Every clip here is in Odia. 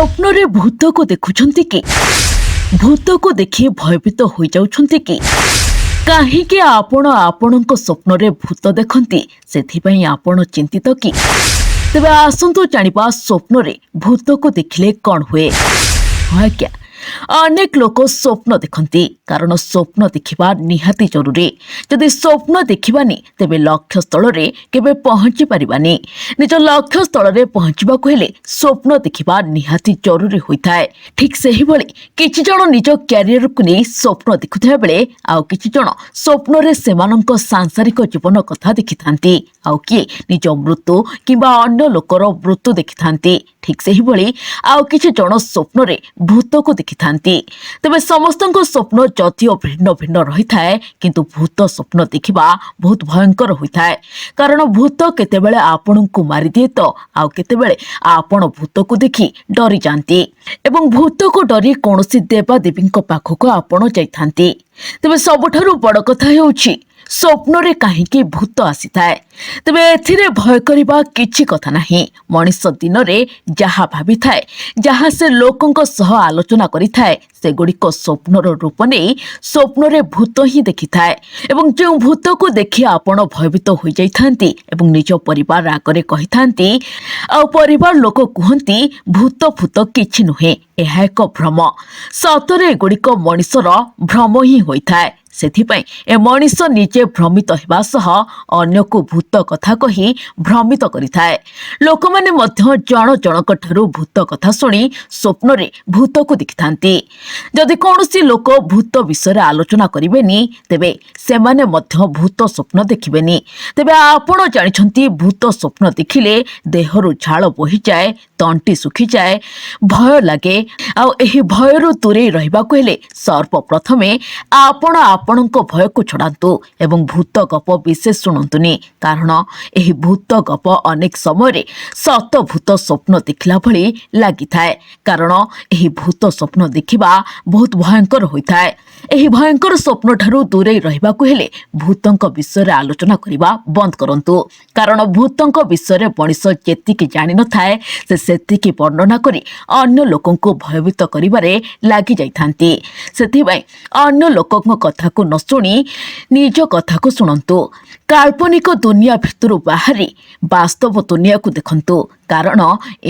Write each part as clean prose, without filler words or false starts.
ସ୍ୱପ୍ନରେ ଭୂତକୁ ଦେଖୁଛନ୍ତି କି? ଭୂତକୁ ଦେଖି ଭୟଭୀତ ହୋଇଯାଉଛନ୍ତି କି? କାହିଁକି ଆପଣ ଆପଣଙ୍କ ସ୍ୱପ୍ନରେ ଭୂତ ଦେଖନ୍ତି? ସେଥିପାଇଁ ଆପଣ ଚିନ୍ତିତ କି? ତେବେ ଆସନ୍ତୁ ଜାଣିବା ସ୍ୱପ୍ନରେ ଭୂତକୁ ଦେଖିଲେ କ'ଣ ହୁଏ। ହଁ ଆଜ୍ଞା, ଅନେକ ଲୋକ ସ୍ୱପ୍ନ ଦେଖନ୍ତି କାରଣ ସ୍ୱପ୍ନ ଦେଖିବା ନିହାତି ଜରୁରୀ। ଯଦି ସ୍ୱପ୍ନ ଦେଖିବାନି ତେବେ ଲକ୍ଷ୍ୟ ସ୍ଥଳରେ କେବେ ପହଞ୍ଚି ପାରିବାନି। ନିଜ ଲକ୍ଷ୍ୟ ସ୍ଥଳରେ ପହଞ୍ଚିବାକୁ ହେଲେ ସ୍ୱପ୍ନ ଦେଖିବା ନିହାତି ଜରୁରୀ ହୋଇଥାଏ। ଠିକ୍ ସେହିଭଳି କିଛି ଜଣ ନିଜ କ୍ୟାରିୟରକୁ ନେଇ ସ୍ୱପ୍ନ ଦେଖୁଥିବା ବେଳେ ଆଉ କିଛି ଜଣ ସ୍ୱପ୍ନରେ ସେମାନଙ୍କ ସାଂସାରିକ ଜୀବନ କଥା ଦେଖିଥାନ୍ତି। ଆଉ କିଏ ନିଜ ମୃତ୍ୟୁ କିମ୍ବା ଅନ୍ୟ ଲୋକର ମୃତ୍ୟୁ ଦେଖିଥାନ୍ତି। ଠିକ୍ ସେହିଭଳି ଆଉ କିଛି ଜଣ ସ୍ୱପ୍ନରେ ଭୂତକୁ ଦେଖିଥାନ୍ତି। ତେବେ ସମସ୍ତଙ୍କ ସ୍ୱପ୍ନ ଯଦିଓ ଭିନ୍ନ ଭିନ୍ନ ରହିଥାଏ, କିନ୍ତୁ ଭୂତ ସ୍ୱପ୍ନ ଦେଖିବା ବହୁତ ଭୟଙ୍କର ହୋଇଥାଏ। କାରଣ ଭୂତ କେତେବେଳେ ଆପଣଙ୍କୁ ମାରିଦିଏ ତ ଆଉ କେତେବେଳେ ଆପଣ ଭୂତକୁ ଦେଖି ଡରିଯାଆନ୍ତି ଏବଂ ଭୂତକୁ ଡରି କୌଣସି ଦେବାଦେବୀଙ୍କ ପାଖକୁ ଆପଣ ଯାଇଥାନ୍ତି। ତେବେ ସବୁଠାରୁ ବଡ଼ କଥା ହେଉଛି ସ୍ୱପ୍ନରେ କାହିଁକି ଭୂତ ଆସିଥାଏ? ତେବେ ଏଥିରେ ଭୟ କରିବା କିଛି କଥା ନାହିଁ। ମଣିଷ ଦିନରେ ଯାହା ଭାବିଥାଏ, ଯାହା ସେ ଲୋକଙ୍କ ସହ ଆଲୋଚନା କରିଥାଏ, ସେଗୁଡ଼ିକ ସ୍ୱପ୍ନର ରୂପ ନେଇ ସ୍ୱପ୍ନରେ ଭୂତ ହିଁ ଦେଖିଥାଏ। ଏବଂ ଯେଉଁ ଭୂତକୁ ଦେଖି ଆପଣ ଭୟଭୀତ ହୋଇଯାଇଥାନ୍ତି ଏବଂ ନିଜ ପରିବାର ଆଗରେ କହିଥାନ୍ତି, ଆଉ ପରିବାର ଲୋକ କୁହନ୍ତି ଭୂତ ଫୂତ କିଛି ନୁହେଁ, ଏହା ଏକ ଭ୍ରମ। ସତରେ ଏଗୁଡ଼ିକ ମଣିଷର ଭ୍ରମ ହିଁ ହୋଇଥାଏ। ସେଥିପାଇଁ ଏ ମଣିଷ ନିଜେ ଭ୍ରମିତ ହେବା ସହ ଅନ୍ୟକୁ ଭୂତ କଥା କହି ଭ୍ରମିତ କରିଥାଏ। ଲୋକମାନେ ମଧ୍ୟ ଜଣ ଜଣଙ୍କ ଠାରୁ ଭୂତ କଥା ଶୁଣି ସ୍ୱପ୍ନରେ ଭୂତକୁ ଦେଖିଥାନ୍ତି। ଯଦି କୌଣସି ଲୋକ ଭୂତ ବିଷୟରେ ଆଲୋଚନା କରିବେନି, ତେବେ ସେମାନେ ମଧ୍ୟ ଭୂତ ସ୍ୱପ୍ନ ଦେଖିବେନି। ତେବେ ଆପଣ ଜାଣିଛନ୍ତି ଭୂତ ସ୍ୱପ୍ନ ଦେଖିଲେ ଦେହରୁ ଝାଳ ବୋହିଯାଏ, ତଣ୍ଟି ଶୁଖିଯାଏ, ଭୟ ଲାଗେ। ଆଉ ଏହି ଭୟରୁ ଦୂରେଇ ରହିବାକୁ ହେଲେ ସର୍ବପ୍ରଥମେ ଆପଣ ଆପଣଙ୍କ ଭୟକୁ ଛଡ଼ାନ୍ତୁ ଏବଂ ଭୂତ ଗପ ବିଶେଷ ଶୁଣନ୍ତୁନି। କାରଣ ଏହି ଭୂତ ଗପ ଅନେକ ସମୟରେ ସତ ଭୂତ ସ୍ୱପ୍ନ ଦେଖିଲା ଭଳି ଲାଗିଥାଏ। କାରଣ ଏହି ଭୂତ ସ୍ୱପ୍ନ ଦେଖିବା ବହୁତ ଭୟଙ୍କର ହୋଇଥାଏ। ଏହି ଭୟଙ୍କର ସ୍ୱପ୍ନଠାରୁ ଦୂରେଇ ରହିବାକୁ ହେଲେ ଭୂତଙ୍କ ବିଷୟରେ ଆଲୋଚନା କରିବା ବନ୍ଦ କରନ୍ତୁ। କାରଣ ଭୂତଙ୍କ ବିଷୟରେ ମଣିଷ ଯେତିକି ଜାଣିନଥାଏ, ସେ ସେତିକି ବର୍ଣ୍ଣନା କରି ଅନ୍ୟ ଲୋକଙ୍କୁ ଭୟଭୀତ କରିବାରେ ଲାଗି ଯାଇଥାନ୍ତି। ସେଥିପାଇଁ ଅନ୍ୟ ଲୋକଙ୍କ କଥାକୁ ନ ଶୁଣି ନିଜ କଥାକୁ ଶୁଣନ୍ତୁ। କାଳ୍ପନିକ ଦୁନିଆ ଭିତରୁ ବାହାରି ବାସ୍ତବ ଦୁନିଆକୁ ଦେଖନ୍ତୁ। କାରଣ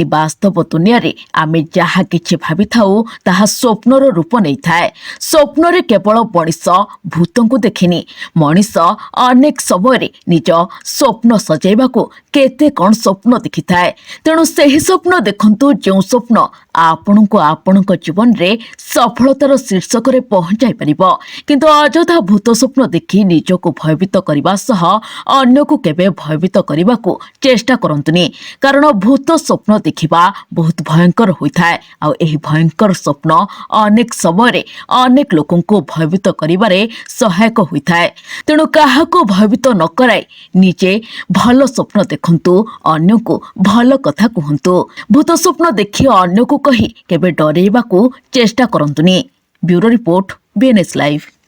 ଏ ବାସ୍ତବ ଦୁନିଆରେ ଆମେ ଯାହା କିଛି ଭାବିଥାଉ ତାହା ସ୍ୱପ୍ନର ରୂପ ନେଇଥାଏ। ସ୍ୱପ୍ନରେ କେବଳ ମଣିଷ ଭୂତଙ୍କୁ ଦେଖେନି, ମଣିଷ ଅନେକ ସମୟରେ ନିଜ ସ୍ୱପ୍ନ ସଜାଇବାକୁ କେତେ କ'ଣ ସ୍ୱପ୍ନ ଦେଖିଥାଏ। ତେଣୁ ସେହି ସ୍ୱପ୍ନ ଦେଖନ୍ତୁ ଯେଉଁ ସ୍ୱପ୍ନ ଆପଣଙ୍କୁ ଆପଣଙ୍କ ଜୀବନରେ ସଫଳତାର ଶୀର୍ଷକରେ ପହଞ୍ଚାଇ ପାରିବ। କିନ୍ତୁ ଅଯଥା ଭୂତ ସ୍ୱପ୍ନ ଦେଖି ନିଜକୁ ଭୟଭୀତ କରିବା ସହ ଅନ୍ୟକୁ କେବେ ଭୟଭୀତ କରିବାକୁ ଚେଷ୍ଟା କରନ୍ତୁନି। କାରଣ ଭୂତ ସ୍ୱପ୍ନ ଦେଖିବା ବହୁତ ଭୟଙ୍କର ହୋଇଥାଏ। ଆଉ ଏହି ଭୟଙ୍କର ସ୍ୱପ୍ନ ଅନେକ ସମୟରେ ଅନେକ ଲୋକଙ୍କୁ ଭୟଭୀତ କରିବାରେ ସହାୟକ ହୋଇଥାଏ। ତେଣୁ କାହାକୁ ଭୟଭୀତ ନ କରାଇ ନିଜେ ଭଲ ସ୍ୱପ୍ନ ଦେଖନ୍ତୁ, ଅନ୍ୟକୁ ଭଲ କଥା କୁହନ୍ତୁ। ଭୂତ ସ୍ୱପ୍ନ ଦେଖି ଅନ୍ୟକୁ କହି କେବେ ଡରେଇବାକୁ ଚେଷ୍ଟା କରନ୍ତୁନି। Bureau report, BNS live.